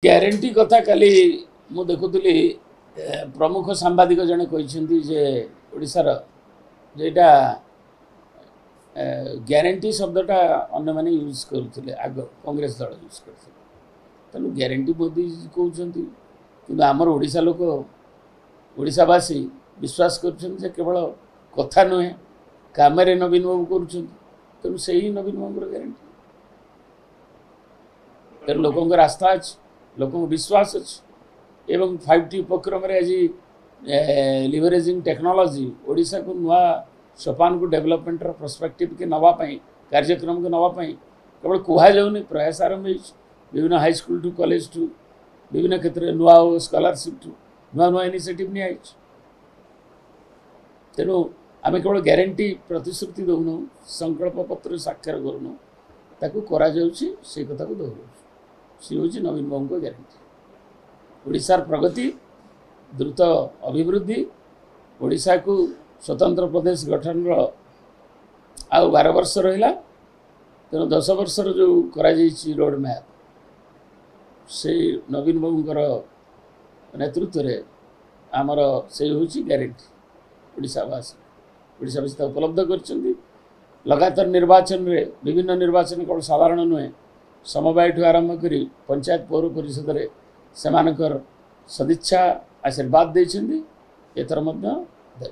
Guarantee कथा काली मु देखुली प्रमुख सांबादिक जने कहते जे ओडिशार जेटा ग्यारंटी शब्दटा अन्य माने यूज करते आग कांग्रेस दल यूज करते तेणु ग्यारंटी मोदी कहते कि आमर ओडिशा लोक ओडिशावासी विश्वास कर केवल कथा नुहे काम नवीन बाबू कर तेणु से ही नवीन बाबू ग्यारंटी तेणु लोक आस्था अच्छी लोक विश्वास अच्छी एवं 5T उपक्रम आज लिवरेजिंग टेक्नोलॉजी ओडिशा को नुआ सोपान को डेवलपमेंट पर्सपेक्टिव के नापी कार्यक्रम को नापी केवल कहुनि प्रयास आरंभ विभिन्न हाईस्कल टू कॉलेज टू विभिन्न क्षेत्र में नुआ स्कॉलरशिप टू नुआ नुआ इनिशिएटिव नि तेणु आम केवल ग्यारंटी प्रतिश्रुति दौन संकल्प पत्र साक्षर करूँ ताकू करा से कथा को दोहराऊ सी हूँ नवीन बाबू को ग्यारंटी ओडिशार प्रगति द्रुत अभिवृद्धि ओडिशा को स्वतंत्र प्रदेश गठन आउ 12 वर्ष रहा तेणु 10 वर्षर जो रोड मैप से नवीन बाबूर नेतृत्व में आमर से हूँ ग्यारंटी ओडिशावासी उपलब्ध कर लगातार निर्वाचन में विभिन्न निर्वाचन केवल साधारण नुहे समवाय ठू आरंभ कर पंचायत पौर परिषद में से सदिच्छा आशीर्वाद देते एथर देवे।